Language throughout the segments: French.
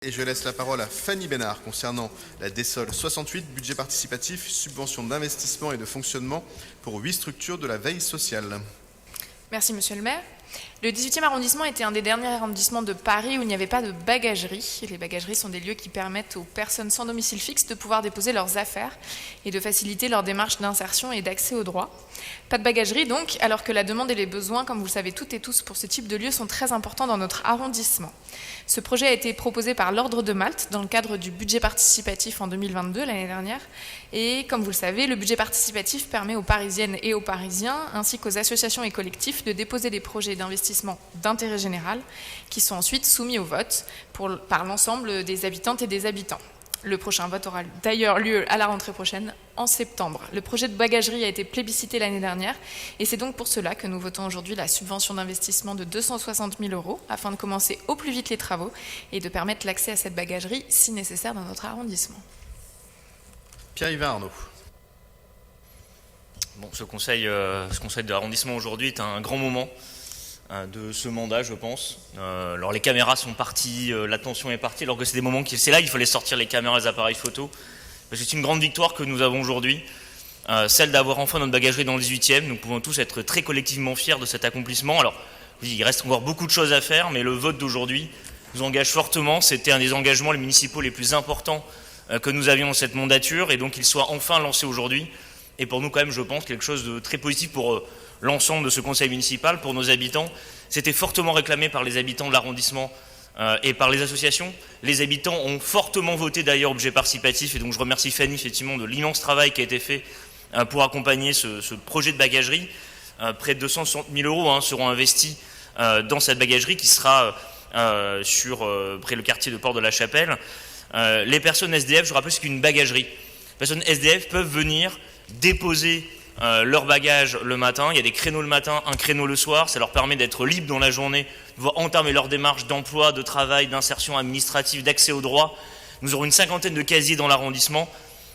Et je laisse la parole à Fanny Bénard concernant la DESSOL 68, budget participatif, subvention d'investissement et de fonctionnement pour 8 structures de la veille sociale. Merci Monsieur le maire. Le 18e arrondissement était un des derniers arrondissements de Paris où il n'y avait pas de bagagerie. Les bagageries sont des lieux qui permettent aux personnes sans domicile fixe de pouvoir déposer leurs affaires et de faciliter leur démarche d'insertion et d'accès aux droits. Pas de bagagerie donc, alors que la demande et les besoins, comme vous le savez toutes et tous, pour ce type de lieu sont très importants dans notre arrondissement. Ce projet a été proposé par l'Ordre de Malte dans le cadre du budget participatif en 2022, l'année dernière. Et comme vous le savez, le budget participatif permet aux Parisiennes et aux Parisiens, ainsi qu'aux associations et collectifs, de déposer des projets d'investissement d'intérêt général qui sont ensuite soumis au vote par l'ensemble des habitantes et des habitants. Le prochain vote aura d'ailleurs lieu à la rentrée prochaine, en septembre. Le projet de bagagerie a été plébiscité l'année dernière et c'est donc pour cela que nous votons aujourd'hui la subvention d'investissement de 260 000 € afin de commencer au plus vite les travaux et de permettre l'accès à cette bagagerie si nécessaire dans notre arrondissement. Pierre-Yves Arnaud. Bon, ce conseil de l'arrondissement aujourd'hui est un grand moment de ce mandat, je pense. Alors les caméras sont parties, l'attention est partie, alors que c'est des moments c'est là qu'il fallait sortir les caméras, les appareils photo. C'est une grande victoire que nous avons aujourd'hui, celle d'avoir enfin notre bagagerie dans le 18e. Nous pouvons tous être très collectivement fiers de cet accomplissement. Alors, il reste encore beaucoup de choses à faire, mais le vote d'aujourd'hui nous engage fortement. C'était un des engagements municipaux les plus importants que nous avions dans cette mandature, et donc qu'il soit enfin lancé aujourd'hui. Et pour nous, quand même, je pense, quelque chose de très positif pour l'ensemble de ce conseil municipal, pour nos habitants. C'était fortement réclamé par les habitants de l'arrondissement et par les associations. Les habitants ont fortement voté d'ailleurs au budget participatif, et donc je remercie Fanny effectivement de l'immense travail qui a été fait pour accompagner ce projet de bagagerie. Près de 260 000 € seront investis dans cette bagagerie qui sera près le quartier de Porte de la Chapelle. Les personnes SDF, je rappelle, c'est qu'une bagagerie. Les personnes SDF peuvent venir déposer leurs bagages le matin. Il y a des créneaux le matin, un créneau le soir. Ça leur permet d'être libres dans la journée, de pouvoir entamer leur démarche d'emploi, de travail, d'insertion administrative, d'accès aux droits. Nous aurons une 50aine de casiers dans l'arrondissement.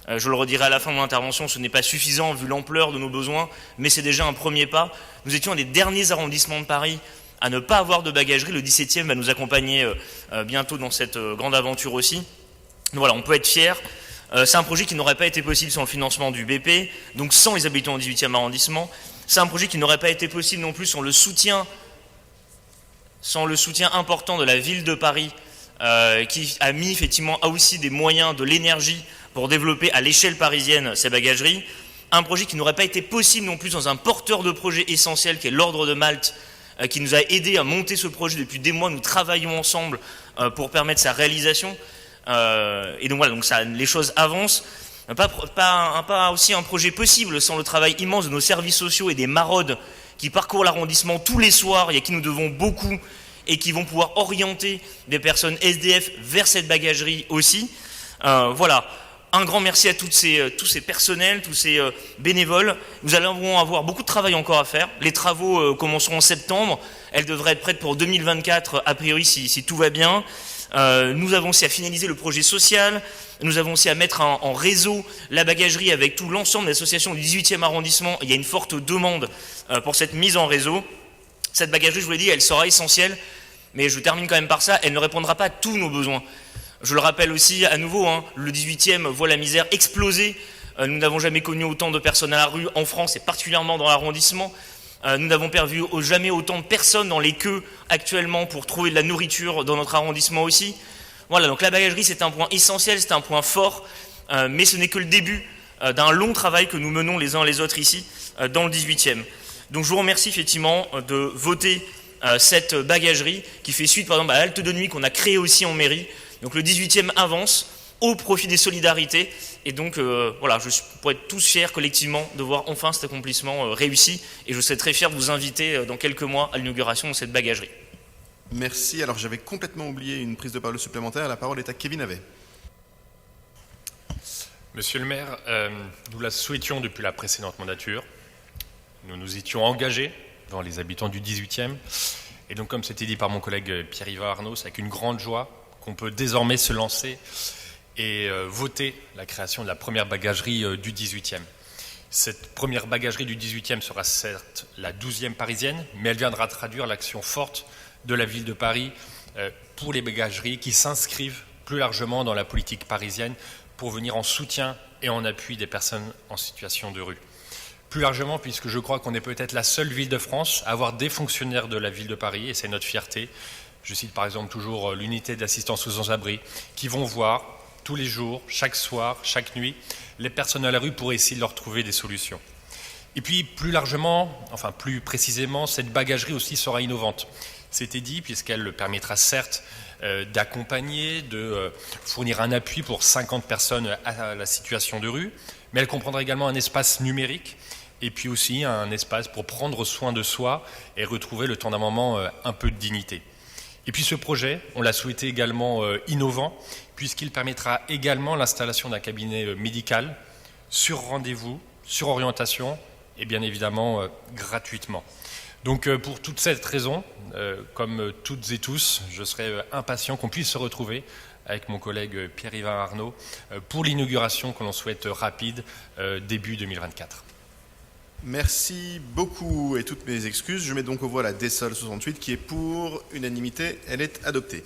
Je le redirai à la fin de mon intervention, ce n'est pas suffisant vu l'ampleur de nos besoins, mais c'est déjà un premier pas. Nous étions un des derniers arrondissements de Paris à ne pas avoir de bagagerie. Le 17e va nous accompagner bientôt dans cette grande aventure aussi. Donc voilà, on peut être fiers. C'est un projet qui n'aurait pas été possible sans le financement du BP, donc sans les habitants du 18e arrondissement. C'est un projet qui n'aurait pas été possible non plus sans le soutien important de la ville de Paris, qui a mis effectivement aussi des moyens, de l'énergie pour développer à l'échelle parisienne ces bagageries. Un projet qui n'aurait pas été possible non plus sans un porteur de projet essentiel qui est l'Ordre de Malte, qui nous a aidé à monter ce projet depuis des mois. Nous travaillons ensemble pour permettre sa réalisation. Et donc voilà, les choses avancent. Pas aussi un projet possible sans le travail immense de nos services sociaux et des maraudes qui parcourent l'arrondissement tous les soirs et à qui nous devons beaucoup et qui vont pouvoir orienter des personnes SDF vers cette bagagerie aussi. Voilà, un grand merci à tous ces personnels, tous ces bénévoles. Nous allons avoir beaucoup de travail encore à faire. Les travaux commenceront en septembre. Elles devraient être prêtes pour 2024 a priori si tout va bien. Nous avons aussi à finaliser le projet social, nous avons aussi à mettre en réseau la bagagerie avec tout l'ensemble des associations du 18e arrondissement. Il y a une forte demande pour cette mise en réseau. Cette bagagerie, je vous l'ai dit, elle sera essentielle, mais je termine quand même par ça, elle ne répondra pas à tous nos besoins. Je le rappelle aussi à nouveau, le 18e voit la misère exploser. Nous n'avons jamais connu autant de personnes à la rue en France et particulièrement dans l'arrondissement. Nous n'avons perdu jamais autant de personnes dans les queues actuellement pour trouver de la nourriture dans notre arrondissement aussi. Voilà, donc la bagagerie c'est un point essentiel, c'est un point fort, mais ce n'est que le début d'un long travail que nous menons les uns les autres ici dans le 18e. Donc je vous remercie effectivement de voter cette bagagerie qui fait suite par exemple à l'halte de nuit qu'on a créée aussi en mairie. Donc le 18e avance au profit des solidarités. Et donc, voilà, je pourrais être tous fiers collectivement de voir enfin cet accomplissement réussi. Et je serai très fier de vous inviter dans quelques mois à l'inauguration de cette bagagerie. Merci. Alors, j'avais complètement oublié une prise de parole supplémentaire. La parole est à Kevin Havet. Monsieur le maire, nous la souhaitions depuis la précédente mandature. Nous nous étions engagés devant les habitants du 18e. Et donc, comme c'était dit par mon collègue Pierre-Yves Arnaud, c'est avec une grande joie qu'on peut désormais se lancer et voter la création de la première bagagerie du 18e. Cette première bagagerie du 18e sera certes la 12e parisienne, mais elle viendra traduire l'action forte de la ville de Paris pour les bagageries qui s'inscrivent plus largement dans la politique parisienne pour venir en soutien et en appui des personnes en situation de rue. Plus largement, puisque je crois qu'on est peut-être la seule ville de France à avoir des fonctionnaires de la ville de Paris, et c'est notre fierté. Je cite par exemple toujours l'unité d'assistance aux sans-abri, qui vont voir tous les jours, chaque soir, chaque nuit, les personnes à la rue pour essayer de leur trouver des solutions. Et puis plus largement, enfin plus précisément, cette bagagerie aussi sera innovante. C'était dit, puisqu'elle permettra certes d'accompagner, de fournir un appui pour 50 personnes à la situation de rue, mais elle comprendra également un espace numérique et puis aussi un espace pour prendre soin de soi et retrouver le temps d'un moment un peu de dignité. Et puis ce projet, on l'a souhaité également innovant, puisqu'il permettra également l'installation d'un cabinet médical sur rendez-vous, sur orientation et bien évidemment gratuitement. Donc pour toute cette raison, comme toutes et tous, je serais impatient qu'on puisse se retrouver avec mon collègue Pierre-Yvan Arnaud pour l'inauguration que l'on souhaite rapide début 2024. Merci beaucoup et toutes mes excuses. Je mets donc aux voix la DESOL 68 qui est pour unanimité. Elle est adoptée.